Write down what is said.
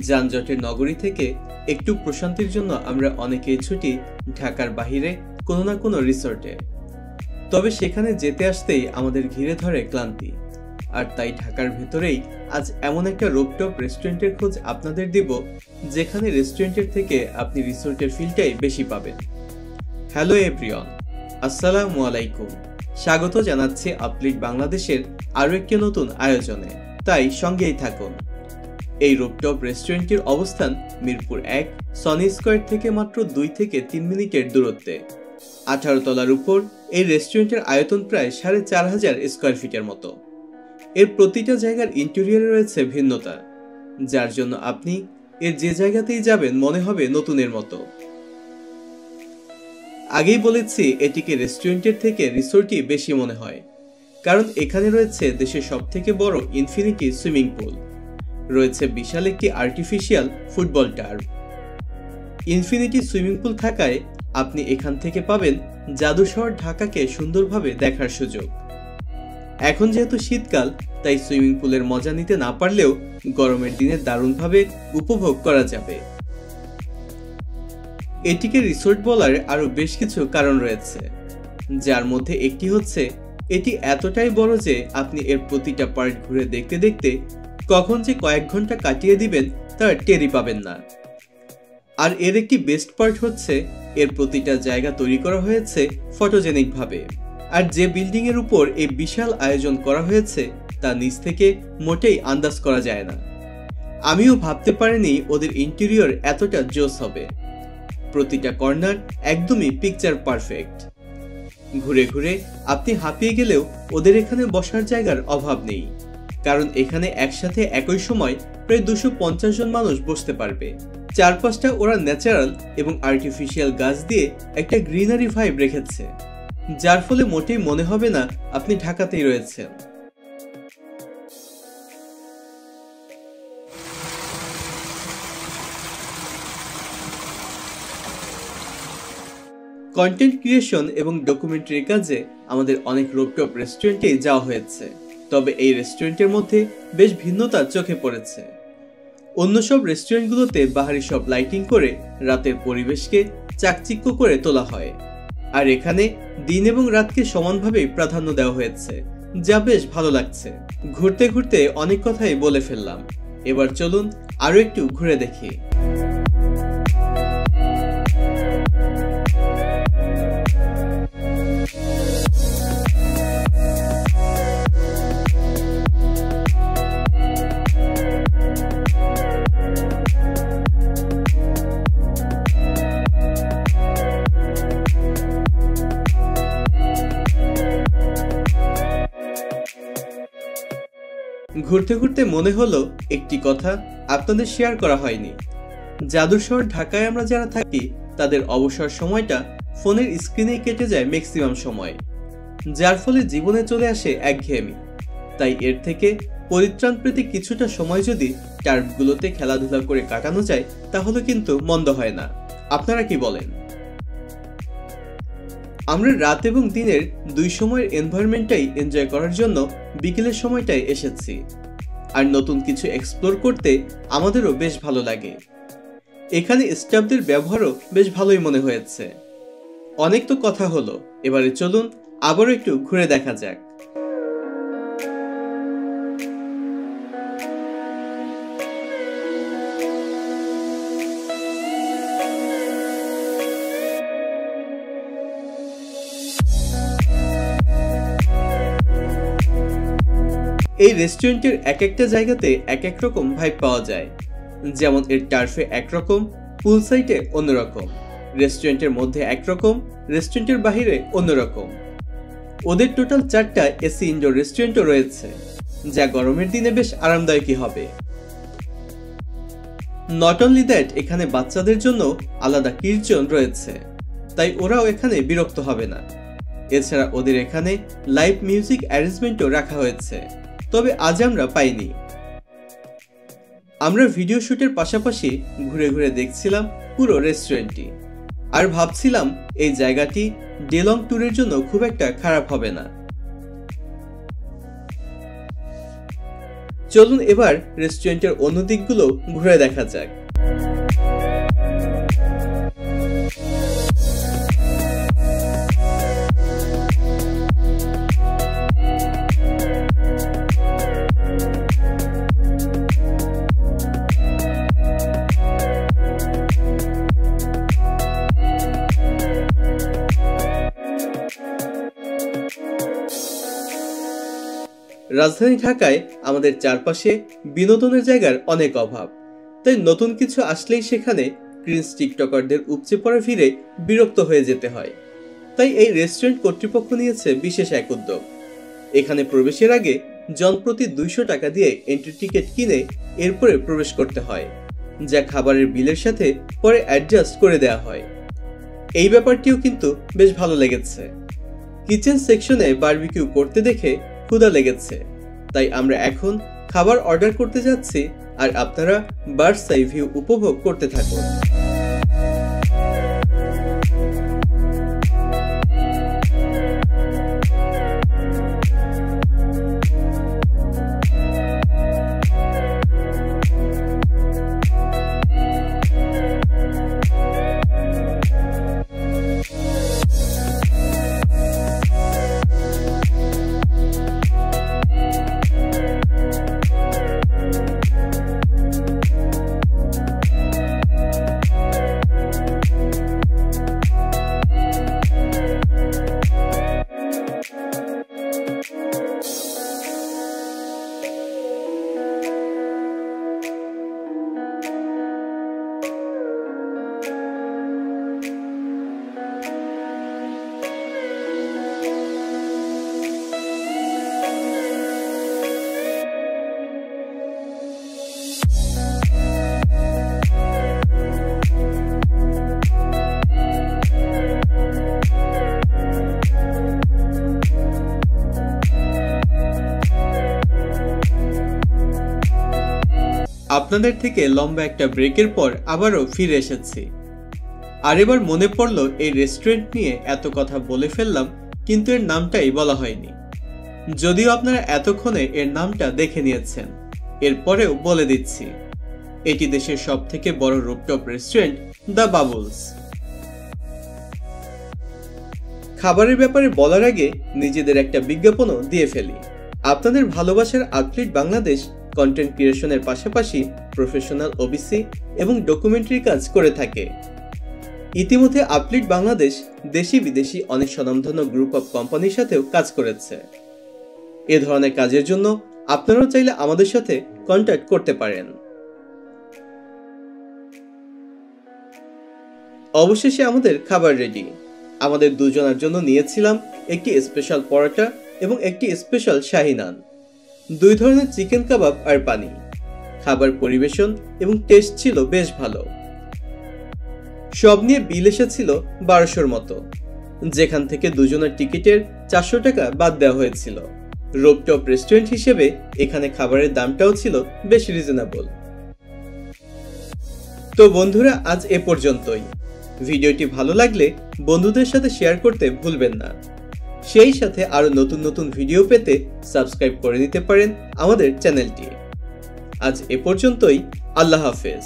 যানজটের নগরী থেকে একটু প্রশান্তির জন্য আমরা অনেকেই ছুটি ঢাকার বাইরে কোনো না কোনো রিসোর্টে। তবে সেখানে যেতে আসতেই আমাদের ঘিরে ধরে ক্লান্তি। আর তাই ঢাকার ভেতরেই আজ এমন একটা রুফটপ রেস্টুরেন্টের খোঁজ আপনাদের দিব, যেখানে রেস্টুরেন্টের থেকে আপনি রিসোর্টের ফিলটাই বেশি পাবেন। হ্যালো এভরিওয়ান, আসসালামু আলাইকুম। স্বাগত জানাচ্ছি আপলিট বাংলাদেশের আরও একটি নতুন আয়োজনে, তাই সঙ্গেই থাকুন। এই রুফটপ রেস্টুরেন্টটির অবস্থান মিরপুর 1 সনি স্কয়ার থেকে মাত্র 2 থেকে 3 মিনিটের দূরত্বে। 18 তলার উপর এই রেস্টুরেন্টের আয়তন প্রায় 4500 স্কয়ার ফিটের মতো। এর প্রতিটা জায়গার ইন্টেরিয়রে রয়েছে ভিন্নতা, যার জন্য আপনি এর যে জায়গাতেই যাবেন মনে হবে নতুনের মতো। আগেই বলেছি, এটিকে রেস্টুরেন্টের থেকে রিসোর্টই বেশি মনে হয়, কারণ এখানে রয়েছে দেশের সবথেকে বড় ইনফিনিটি সুইমিং পুল, রয়েছে বিশাল একটি artificial football turf. Infinity swimming pool থাকায় আপনি এখান থেকে পাবেন জাদু শহর ঢাকাকে সুন্দরভাবে দেখার সুযোগ। এখন যেহেতু শীতকাল, তাই সুইমিং পুলের মজা নিতে না পারলেও গরমের দিনে দারুণভাবে উপভোগ করা যাবে। এটিকে রিসোর্ট বলার আরো বেশ কিছু কারণ রয়েছে, যার মধ্যে একটি হচ্ছে এটি এতটাই বড় যে আপনি এর প্রতিটা পার্ট ঘুরে দেখতে দেখতে কখন যে কয়েক ঘন্টা কাটিয়ে দিবেন তার টেরই পাবেন না। আর এর একটি বেস্ট পার্ট হচ্ছে এর প্রতিটা জায়গা তৈরি করা হয়েছে ফটোজেনিক ভাবে। আর যে বিল্ডিং এর উপর এই বিশাল আয়োজন করা হয়েছে তা নিচ থেকে মোটেই আন্দাজ করা যায় না। আমিও ভাবতে পারিনি ওদের ইন্টেরিয়র এতটা জোস হবে। প্রতিটা কর্নার একদমই পিকচার পারফেক্ট। ঘুরে ঘুরে আপনি হাঁপিয়ে গেলেও ওদের এখানে বসার জায়গার অভাব নেই, কারণ এখানে একসাথে একই সময় প্রায় 250 জন মানুষ বসতে পারবে। চারপাশটা ওরা ন্যাচারাল এবং আর্টিফিশিয়াল গাছ দিয়ে একটা গ্রিনারি ভাইব রেখেছে, যার ফলে মোটেই মনে হবে না আপনি ঢাকাতেই রয়েছেন। কন্টেন্ট ক্রিয়েশন এবং ডকুমেন্টারির কাজে আমাদের অনেক রুফটপ রেস্টুরেন্টে যাওয়া হয়েছে, তবে এই রেস্টুরেন্টের মধ্যে বেশ ভিন্নতা চোখে পড়েছে। অন্য সব রেস্টুরেন্টগুলোতে বাহারি সব লাইটিং করে রাতের পরিবেশকে চাকচিক্য করে তোলা হয়, আর এখানে দিন এবং রাতকে সমানভাবে প্রাধান্য দেওয়া হয়েছে, যা বেশ ভালো লাগছে। ঘুরতে ঘুরতে অনেক কথাই বলে ফেললাম, এবার চলুন আরো একটু ঘুরে দেখি। ঘুরতে ঘুরতে মনে হলো একটি কথা আপনাদের শেয়ার করা হয়নি। জাদু শহর ঢাকায় আমরা যারা থাকি তাদের অবসর সময়টা ফোনের স্ক্রিনেই কেটে যায় ম্যাক্সিমাম সময়, যার ফলে জীবনে চলে আসে একঘেয়েমি। তাই এর থেকে পরিত্রাণ পেতে কিছুটা সময় যদি টার্ফগুলোতে খেলাধুলা করে কাটানো যায় তাহলে কিন্তু মন্দ হয় না। আপনারা কি বলেন? আমরা রাত এবং দিনের দুই সময়ের এনভায়রনমেন্টটাই এনজয় করার জন্য বিকেলের সময়টাই এসেছি, আর নতুন কিছু এক্সপ্লোর করতে আমাদেরও বেশ ভালো লাগে। এখানে স্টাফদের ব্যবহারও বেশ ভালোই মনে হয়েছে। অনেক তো কথা হলো, এবারে চলুন আবারও একটু ঘুরে দেখা যাক। এই রেস্টুরেন্টের এক একটা জায়গাতে এক এক রকম ভাইব পাওয়া যায়, যেমন এর টার্ফে একরকম, পুল সাইটে অন্যরকম, রেস্টুরেন্টের মধ্যে একরকম, রেস্টুরেন্টের বাহিরে অন্যরকম। ওদের টোটাল 4টা এসি ইনডোর রেস্টুরেন্টও রয়েছে, যা গরমের দিনে বেশ আরামদায়কই হবে। নট অনলি দ্যাট, এখানে বাচ্চাদের জন্য আলাদা কিডস জোন রয়েছে, তাই ওরাও এখানে বিরক্ত হবে না। এছাড়া ওদের এখানে লাইভ মিউজিক অ্যারেঞ্জমেন্টও রাখা হয়েছে, তবে আজ আমরা পাইনি। আমরা ভিডিও শুটের পাশাপাশি ঘুরে ঘুরে দেখছিলাম পুরো রেস্টুরেন্টটি, আর ভাবছিলাম এই জায়গাটি ডে লং ট্যুরের জন্য খুব একটা খারাপ হবে না। চলুন এবার রেস্টুরেন্টের অন্য দিকগুলো ঘুরে দেখা যাক। রাজধানী ঢাকায় আমাদের চারপাশে বিনোদনের জায়গার অনেক অভাব, তাই নতুন কিছু আসলেই সেখানে ক্রিঞ্জ টিকটকারদের উপচে পড়া ভিড়ে বিরক্ত হয়ে যেতে হয়। তাই এই রেস্টুরেন্ট কর্তৃপক্ষ নিয়েছে বিশেষ এক উদ্যোগ। এখানে প্রবেশের আগে জনপ্রতি 200 টাকা দিয়ে এন্ট্রি টিকিট কিনে এরপরে প্রবেশ করতে হয়, যা খাবারের বিলের সাথে পরে অ্যাডজাস্ট করে দেওয়া হয়। এই ব্যাপারটিও কিন্তু বেশ ভালো লেগেছে। কিচেন সেকশনে বারবিকিউ করতে দেখে ক্ষুধা লেগেছে, তাই আমরা এখন খাবার অর্ডার করতে যাচ্ছি, আর আপনারা বার্ডস আই ভিউ উপভোগ করতে থাকুন। আপনাদের থেকে লম্বা একটা ব্রেকের পর আবারও ফিরে এসেছি। আর এবার মনে পড়লো এই রেস্টুরেন্ট নিয়ে এত কথা বলে ফেললাম, কিন্তু এর নামটাই বলা হয়নি। যদিও আপনারা এতক্ষণে এর নামটা দেখে নিয়েছেন, এরপরেও বলে দিচ্ছি, এটি দেশের সবথেকে বড় রুফটপ রেস্টুরেন্ট দ্য বাবলস। খাবারের ব্যাপারে বলার আগে নিজেদের একটা বিজ্ঞাপনও দিয়ে ফেলি। আপনাদের ভালোবাসার আউটলেট বাংলাদেশ কন্টেন্ট ক্রিয়েশনের পাশাপাশি প্রফেশনাল ওবিসি এবং ডকুমেন্টারি কাজ করে থাকে। ইতিমধ্যে আউটলেট বাংলাদেশ দেশি বিদেশি অনেক স্বনামধন্য গ্রুপ অফ কোম্পানির সাথেও কাজ করেছে। এ ধরনের কাজের জন্য আপনারাও চাইলে আমাদের সাথে কন্ট্যাক্ট করতে পারেন। অবশেষে আমাদের খাবার রেডি। আমাদের দুজনের জন্য নিয়েছিলাম একটি স্পেশাল পরোটা এবং একটি স্পেশাল শাহী নান, 2 ধরনের চিকেন কাবাব আর পানি। খাবার পরিবেশন এবং টেস্ট ছিল বেশ ভালো। সব নিয়ে বিল এসেছিল 1200-র মতো, যেখান থেকে দুজনের টিকিটের 400 টাকা বাদ দেওয়া হয়েছিল। রুফটপ রেস্টুরেন্ট হিসেবে এখানে খাবারের দামটাও ছিল বেশ রিজনেবল। তো বন্ধুরা, আজ এ পর্যন্তই। ভিডিওটি ভালো লাগলে বন্ধুদের সাথে শেয়ার করতে ভুলবেন না। সেই সাথে আরো নতুন নতুন ভিডিও পেতে সাবস্ক্রাইব করে নিতে পারেন আমাদের চ্যানেলটি। আজ এ পর্যন্তই। আল্লাহ হাফেজ।